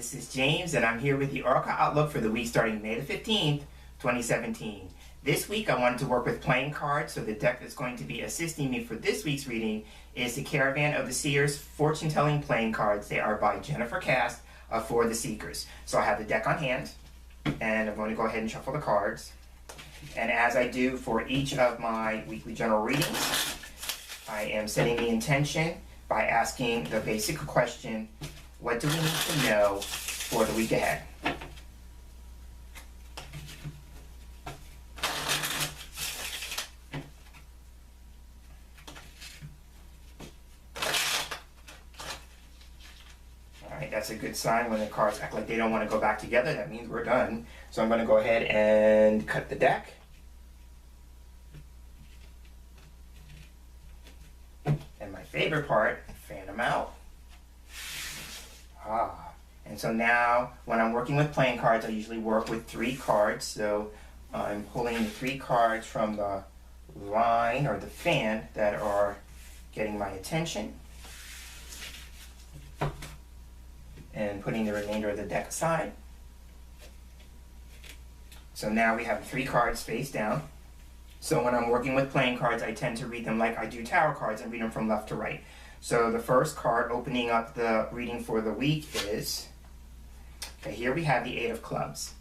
this is James, and I'm here with the Oracle Outlook for the week starting May the 15th, 2017. This week I wanted to work with playing cards, so the deck that's going to be assisting me for this week's reading is the Caravan of the Seers Fortune-Telling Playing Cards. They are by Jennifer Cast For the Seekers. So I have the deck on hand, and I'm going to go ahead and shuffle the cards. And as I do for each of my weekly general readings, I am setting the intention by asking the basic question, what do we need to know for the week ahead? Alright, that's a good sign when the cards act like they don't want to go back together. That means we're done. So I'm going to go ahead and cut the deck. And my favorite part, fan them out. And so now when I'm working with playing cards, I usually work with 3 cards. So I'm pulling the 3 cards from the line or the fan that are getting my attention and putting the remainder of the deck aside. So now we have 3 cards face down. So when I'm working with playing cards, I tend to read them like I do tarot cards and read them from left to right. So the first card opening up the reading for the week is, okay, here we have the 8 of Clubs.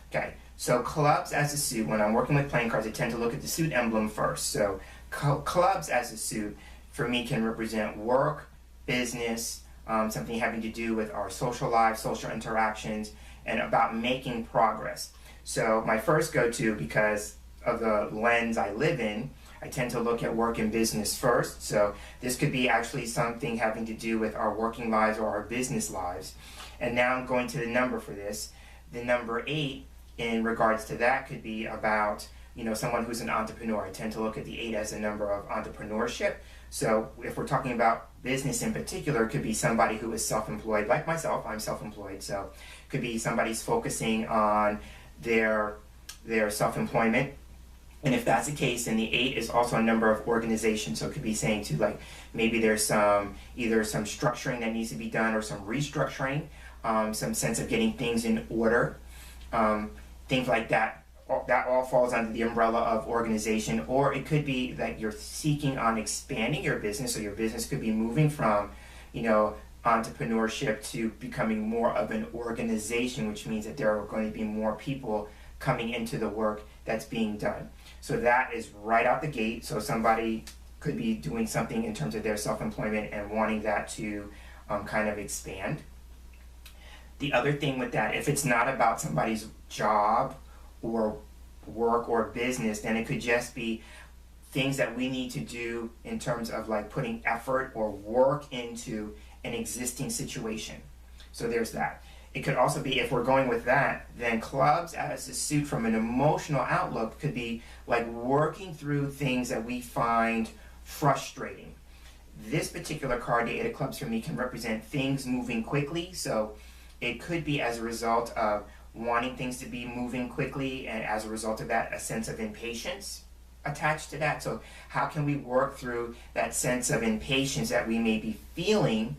Okay, so clubs as a suit, when I'm working with playing cards, I tend to look at the suit emblem first. So clubs as a suit, for me, can represent work, business, something having to do with our social lives, social interactions, and about making progress. So my first go-to, because of the lens I live in, I tend to look at work and business first. So this could be actually something having to do with our working lives or our business lives. And now I'm going to the number for this. The number 8 in regards to that could be about, someone who's an entrepreneur. I tend to look at the 8 as a number of entrepreneurship. So if we're talking about business in particular, it could be somebody who is self-employed, like myself. I'm self-employed, so it could be somebody's focusing on their self-employment. And if that's the case, then the 8 is also a number of organizations. So it could be saying to, like, maybe there's either some structuring that needs to be done or some restructuring, some sense of getting things in order, things like that. That all falls under the umbrella of organization. Or it could be that you're seeking on expanding your business. So your business could be moving from, entrepreneurship to becoming more of an organization, which means that there are going to be more people coming into the work that's being done. So that is right out the gate. So somebody could be doing something in terms of their self-employment and wanting that to kind of expand. The other thing with that, if it's not about somebody's job or work or business, then it could just be things that we need to do in terms of like putting effort or work into an existing situation. So there's that. It could also be, if we're going with that, then clubs as a suit from an emotional outlook could be like working through things that we find frustrating. This particular card, the 8 of Clubs, for me can represent things moving quickly. So it could be as a result of wanting things to be moving quickly, and as a result of that, a sense of impatience attached to that. So how can we work through that sense of impatience that we may be feeling,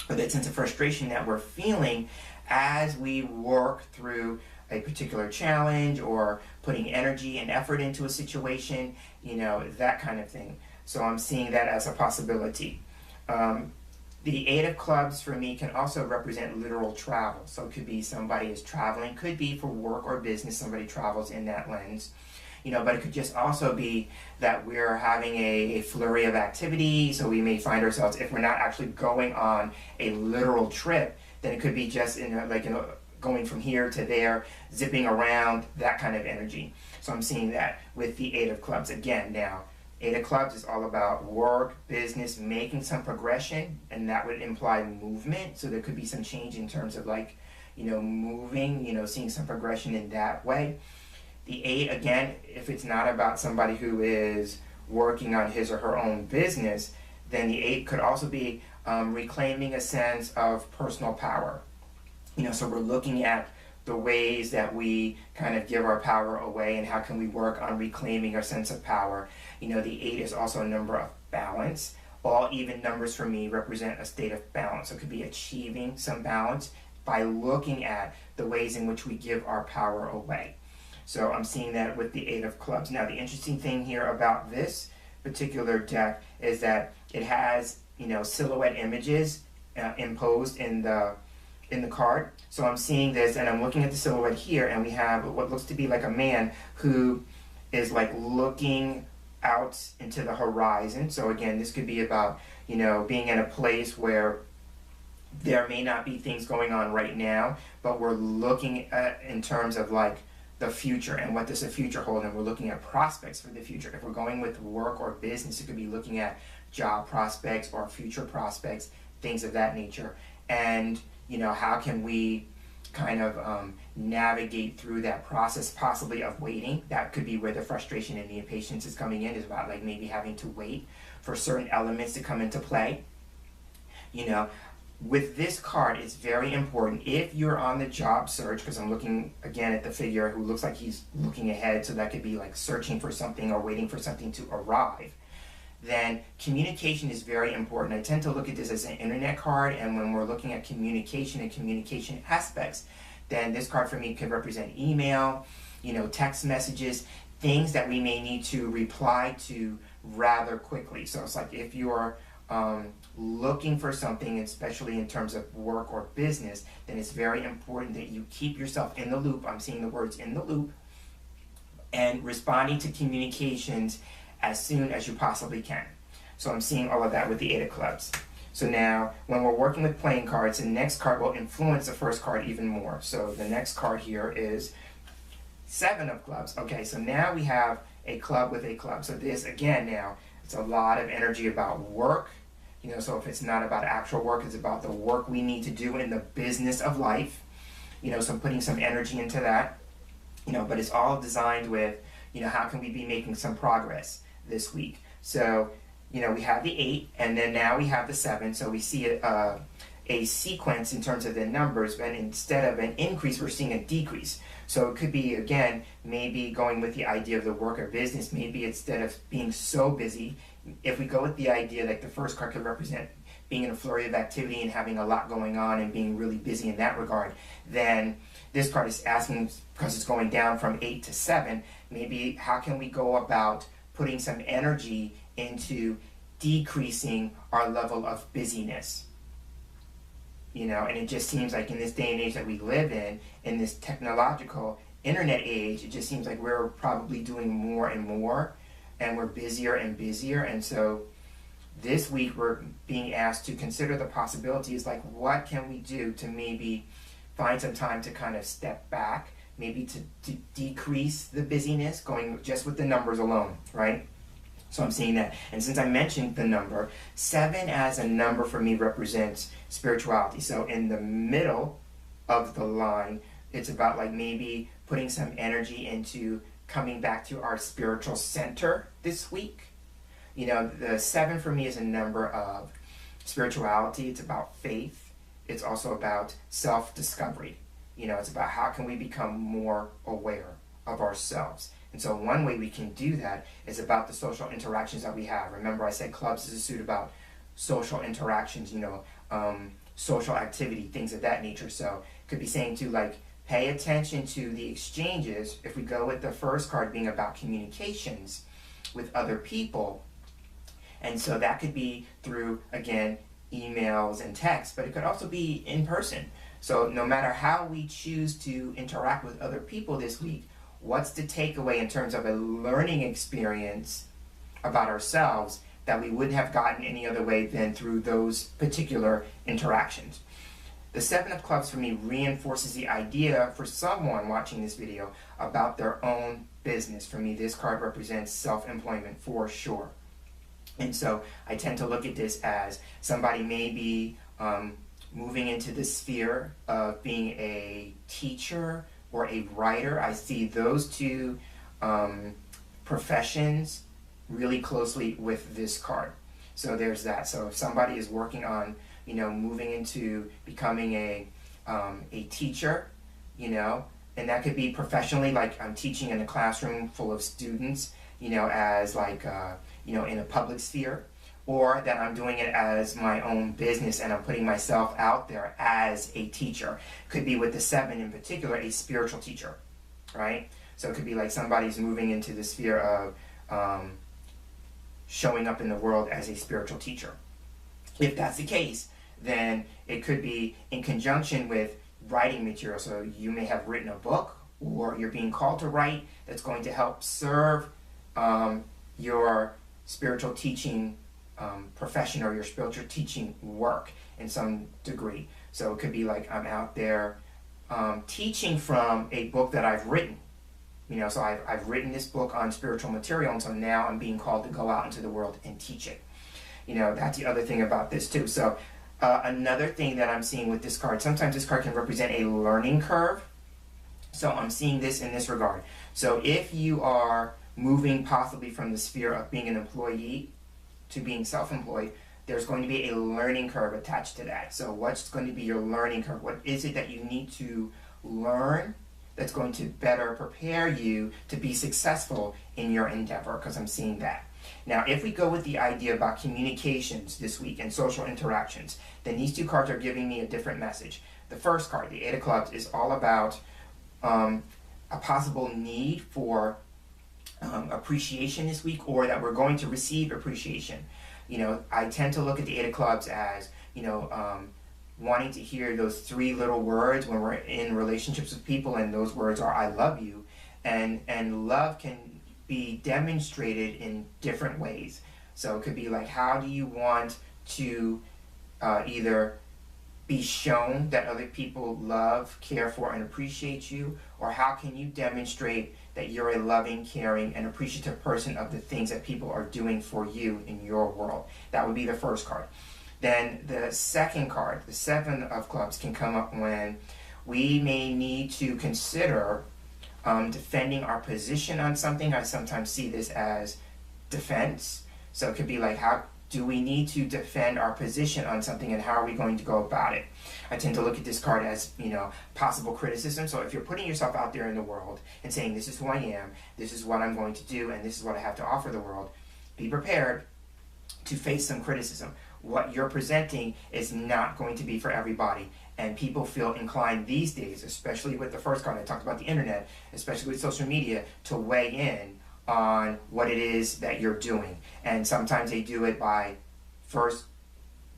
or that sense of frustration that we're feeling as we work through a particular challenge or putting energy and effort into a situation, that kind of thing. So I'm seeing that as a possibility. The 8 of Clubs for me can also represent literal travel. So it could be somebody is traveling, could be for work or business, somebody travels in that lens. But it could just also be that we're having a flurry of activity. So we may find ourselves, if we're not actually going on a literal trip, then it could be just going from here to there, zipping around, that kind of energy. So I'm seeing that with the 8 of Clubs. Again, now, 8 of Clubs is all about work, business, making some progression, and that would imply movement. So there could be some change in terms of moving, seeing some progression in that way. The 8, again, if it's not about somebody who is working on his or her own business, then the 8 could also be reclaiming a sense of personal power. So we're looking at the ways that we kind of give our power away and how can we work on reclaiming our sense of power. The 8 is also a number of balance, All even numbers for me represent a state of balance. So it could be achieving some balance by looking at the ways in which we give our power away. So I'm seeing that with the 8 of clubs. Now the interesting thing here about this particular deck is that it has, silhouette images imposed in the card. So I'm seeing this and I'm looking at the silhouette here, and we have what looks to be like a man who is like looking out into the horizon. So again, this could be about, being in a place where there may not be things going on right now, but we're looking at in terms of like the future and what does the future hold, and we're looking at prospects for the future. If we're going with work or business, it could be looking at job prospects or future prospects, things of that nature. And how can we kind of navigate through that process, possibly of waiting. That could be where the frustration and the impatience is coming in, is about like maybe having to wait for certain elements to come into play. With this card, it's very important if you're on the job search, because I'm looking again at the figure who looks like he's looking ahead, so that could be like searching for something or waiting for something to arrive. Then communication is very important. I tend to look at this as an internet card, and when we're looking at communication and communication aspects, then this card for me could represent email, text messages, things that we may need to reply to rather quickly. So it's like if you're looking for something, especially in terms of work or business, then it's very important that you keep yourself in the loop. I'm seeing the words in the loop, and responding to communications as soon as you possibly can. So I'm seeing all of that with the 8 of clubs. So now, when we're working with playing cards, the next card will influence the first card even more. So the next card here is 7 of clubs. Okay, so now we have a club with a club. So this, again, now, it's a lot of energy about work. So if it's not about actual work, it's about the work we need to do in the business of life. So I'm putting some energy into that. But it's all designed with, how can we be making some progress this week? So, we have the 8, and then now we have the 7. So we see a sequence in terms of the numbers, but instead of an increase, we're seeing a decrease. So it could be, again, maybe going with the idea of the work or business, maybe instead of being so busy, if we go with the idea that the first card could represent being in a flurry of activity and having a lot going on and being really busy in that regard, then this card is asking, because it's going down from 8 to 7, maybe how can we go about putting some energy into decreasing our level of busyness? And it just seems like in this day and age that we live in this technological internet age, it just seems like we're probably doing more and more, and we're busier and busier. And so this week we're being asked to consider the possibilities, like what can we do to maybe find some time to kind of step back, maybe to decrease the busyness, going just with the numbers alone, right? So I'm seeing that. And since I mentioned the number, 7 as a number for me represents spirituality. So in the middle of the line, it's about like maybe putting some energy into coming back to our spiritual center this week. The 7 for me is a number of spirituality. It's about faith. It's also about self-discovery. It's about how can we become more aware of ourselves. And so one way we can do that is about the social interactions that we have. Remember, I said clubs is a suit about social interactions, social activity, things of that nature. So it could be saying to like pay attention to the exchanges. If we go with the first card being about communications with other people, and so that could be through, again, emails and texts, but it could also be in person. So no matter how we choose to interact with other people this week, what's the takeaway in terms of a learning experience about ourselves that we wouldn't have gotten any other way than through those particular interactions? The 7 of clubs for me reinforces the idea for someone watching this video about their own business. For me, this card represents self-employment for sure. And so I tend to look at this as somebody may be moving into the sphere of being a teacher or a writer. I see those two professions really closely with this card. So there's that. So if somebody is working on, moving into becoming a teacher, and that could be professionally, like I'm teaching in a classroom full of students, as like, in a public sphere, or that I'm doing it as my own business and I'm putting myself out there as a teacher. Could be with the 7 in particular, a spiritual teacher, right? So it could be like somebody's moving into the sphere of showing up in the world as a spiritual teacher. If that's the case, then it could be in conjunction with writing material. So you may have written a book, or you're being called to write, that's going to help serve your spiritual teaching profession or your spiritual teaching work in some degree. So it could be like I'm out there teaching from a book that I've written. So I've written this book on spiritual material, and so now I'm being called to go out into the world and teach it. That's the other thing about this too. So another thing that I'm seeing with this card, sometimes this card can represent a learning curve. So I'm seeing this in this regard. So if you are moving possibly from the sphere of being an employee to being self-employed, there's going to be a learning curve attached to that. So what's going to be your learning curve? What is it that you need to learn that's going to better prepare you to be successful in your endeavor? Because I'm seeing that. Now, if we go with the idea about communications this week and social interactions, then these two cards are giving me a different message. The first card, the 8 of Clubs, is all about a possible need for appreciation this week, or that we're going to receive appreciation. I tend to look at the 8 of Clubs as, wanting to hear those 3 little words when we're in relationships with people, and those words are "I love you," and love can be demonstrated in different ways. So it could be like, how do you want to either be shown that other people love, care for, and appreciate you, or how can you demonstrate that you're a loving, caring, and appreciative person of the things that people are doing for you in your world? That would be the first card. Then the second card, the 7 of Clubs, can come up when we may need to consider defending our position on something. I sometimes see this as defense. So it could be like, how do we need to defend our position on something, and how are we going to go about it? I tend to look at this card as, possible criticism. So if you're putting yourself out there in the world and saying, this is who I am, this is what I'm going to do, and this is what I have to offer the world, be prepared to face some criticism. What you're presenting is not going to be for everybody. And people feel inclined these days, especially with the first card, I talked about the internet, especially with social media, to weigh in on what it is that you're doing. And sometimes they do it by first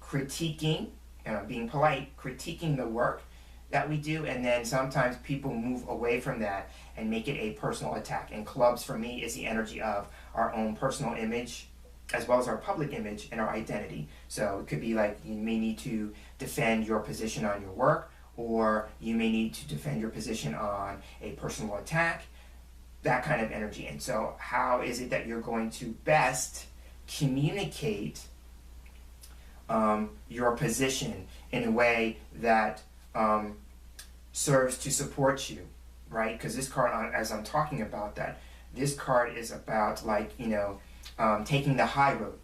critiquing, being polite, critiquing the work that we do, and then sometimes people move away from that and make it a personal attack. And Clubs, for me, is the energy of our own personal image, as well as our public image and our identity. So it could be like, you may need to defend your position on your work, or you may need to defend your position on a personal attack, that kind of energy. And so how is it that you're going to best communicate your position in a way that serves to support you, right? Because this card, as I'm talking about that, this card is about taking the high road,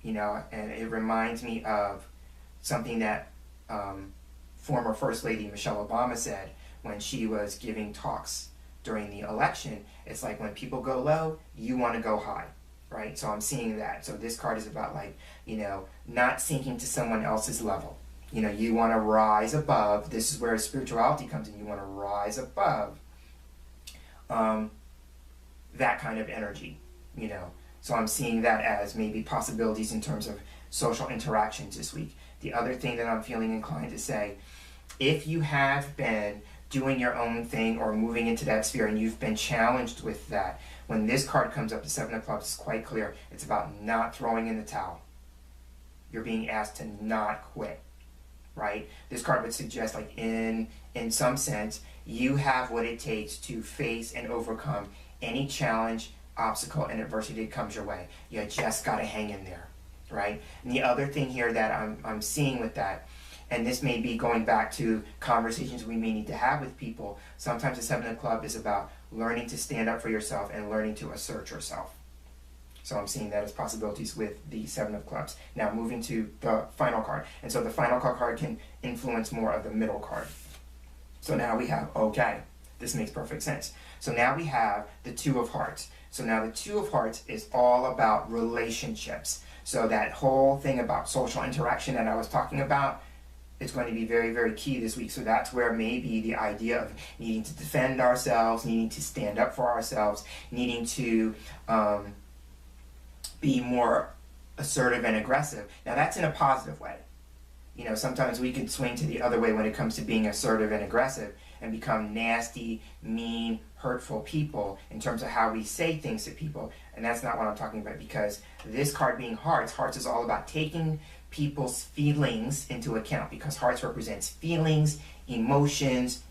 and it reminds me of something that former First Lady Michelle Obama said when she was giving talks during the election. It's like, when people go low, you want to go high, right? So I'm seeing that. So this card is about not sinking to someone else's level. You want to rise above. This is where spirituality comes in. You want to rise above that kind of energy, So I'm seeing that as maybe possibilities in terms of social interactions this week. The other thing that I'm feeling inclined to say, if you have been doing your own thing or moving into that sphere and you've been challenged with that, when this card comes up, the 7 of Clubs, it's quite clear. It's about not throwing in the towel. You're being asked to not quit, right? This card would suggest, in some sense, you have what it takes to face and overcome any challenge, obstacle, and adversity that comes your way. You just got to hang in there, right? And the other thing here that I'm seeing with that, and this may be going back to conversations we may need to have with people, sometimes the 7 of Clubs is about learning to stand up for yourself and learning to assert yourself. So I'm seeing that as possibilities with the 7 of Clubs. Now moving to the final card. And so the final card can influence more of the middle card. So now we have, okay, this makes perfect sense. So now we have the 2 of Hearts. So now the 2 of Hearts is all about relationships. So that whole thing about social interaction that I was talking about, it's going to be very, very key this week. So that's where maybe the idea of needing to defend ourselves, needing to stand up for ourselves, needing to be more assertive and aggressive. Now that's in a positive way. You know, sometimes we can swing to the other way when it comes to being assertive and aggressive and become nasty, mean, hurtful people in terms of how we say things to people. And that's not what I'm talking about, because this card being hearts, hearts is all about taking people's feelings into account, because hearts represents feelings, emotions,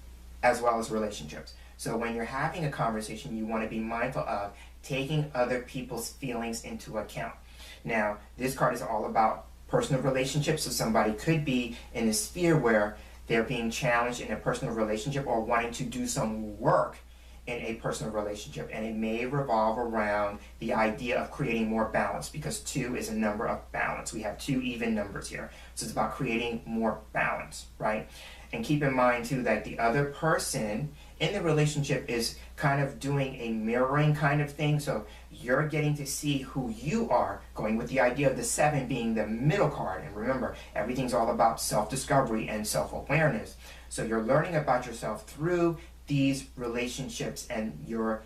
as well as relationships. So when you're having a conversation, you want to be mindful of taking other people's feelings into account. Now, this card is all about personal relationships, so somebody could be in a sphere where they're being challenged in a personal relationship or wanting to do some work in a personal relationship, and it may revolve around the idea of creating more balance, because 2 is a number of balance. We have 2 even numbers here, so it's about creating more balance, right? And keep in mind too that the other person in the relationship is kind of doing a mirroring kind of thing, so you're getting to see who you are, going with the idea of the 7 being the middle card. And remember, everything's all about self-discovery and self-awareness. So you're learning about yourself through these relationships and your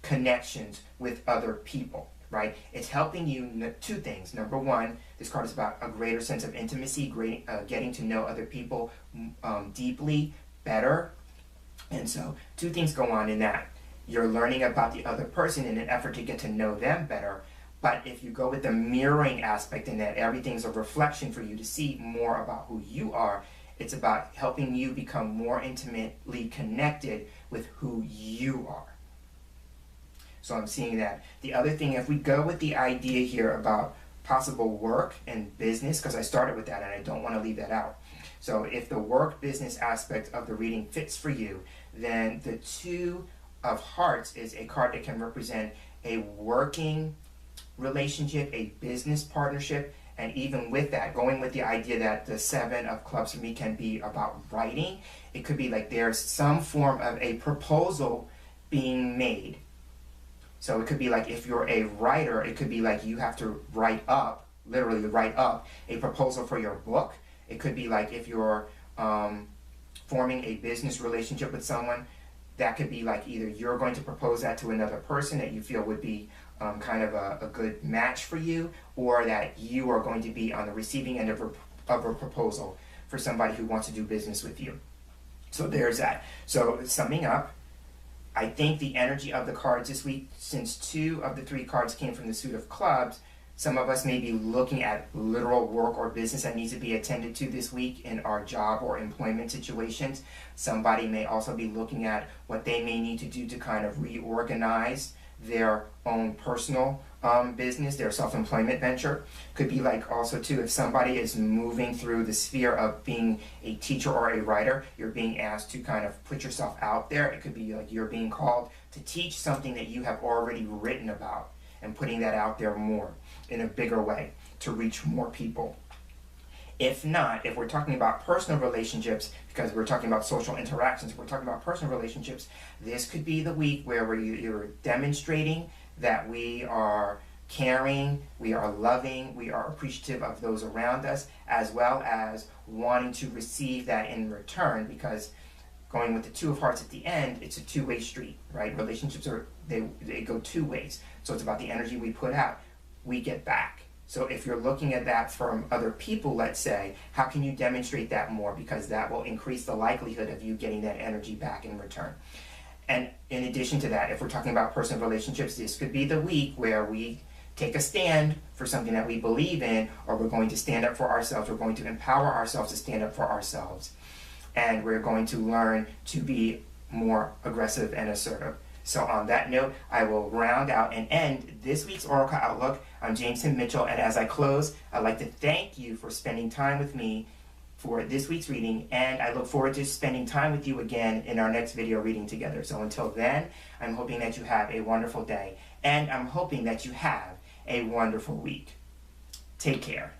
connections with other people, right? It's helping you 2 things. Number 1, this card is about a greater sense of intimacy, getting to know other people deeply, better. And so 2 things go on in that. You're learning about the other person in an effort to get to know them better. But if you go with the mirroring aspect in that everything's a reflection for you to see more about who you are, it's about helping you become more intimately connected with who you are. So I'm seeing that. The other thing, if we go with the idea here about possible work and business, because I started with that and I don't want to leave that out. So if the work business aspect of the reading fits for you, then the 2 of hearts is a card that can represent a working relationship, a business partnership, and even with that, going with the idea that the 7 of clubs for me can be about writing. It could be like there's some form of a proposal being made. So it could be like if you're a writer, it could be like you have to write up, literally write up a proposal for your book. It could be like if you're forming a business relationship with someone, that could be like either you're going to propose that to another person that you feel would be kind of a good match for you, or that you are going to be on the receiving end of a proposal for somebody who wants to do business with you. So there's that. So summing up, I think the energy of the cards this week, since 2 of the 3 cards came from the suit of clubs, some of us may be looking at literal work or business that needs to be attended to this week in our job or employment situations. Somebody may also be looking at what they may need to do to kind of reorganize their own personal business, their self-employment venture. Could be like also too, if somebody is moving through the sphere of being a teacher or a writer, you're being asked to kind of put yourself out there. It could be like you're being called to teach something that you have already written about and putting that out there more in a bigger way to reach more people. If not, if we're talking about personal relationships, because we're talking about social interactions, we're talking about personal relationships, this could be the week where you're demonstrating that we are caring, we are loving, we are appreciative of those around us, as well as wanting to receive that in return, because going with the 2 of hearts at the end, it's a 2-way street, right? Relationships they go 2 ways. So it's about the energy we put out, we get back. So if you're looking at that from other people, let's say, how can you demonstrate that more? Because that will increase the likelihood of you getting that energy back in return. And in addition to that, if we're talking about personal relationships, this could be the week where we take a stand for something that we believe in, or we're going to stand up for ourselves. We're going to empower ourselves to stand up for ourselves. And we're going to learn to be more aggressive and assertive. So on that note, I will round out and end this week's Oracle Outlook. I'm James Himm Mitchell, and as I close, I'd like to thank you for spending time with me for this week's reading, and I look forward to spending time with you again in our next video reading together. So until then, I'm hoping that you have a wonderful day, and I'm hoping that you have a wonderful week. Take care.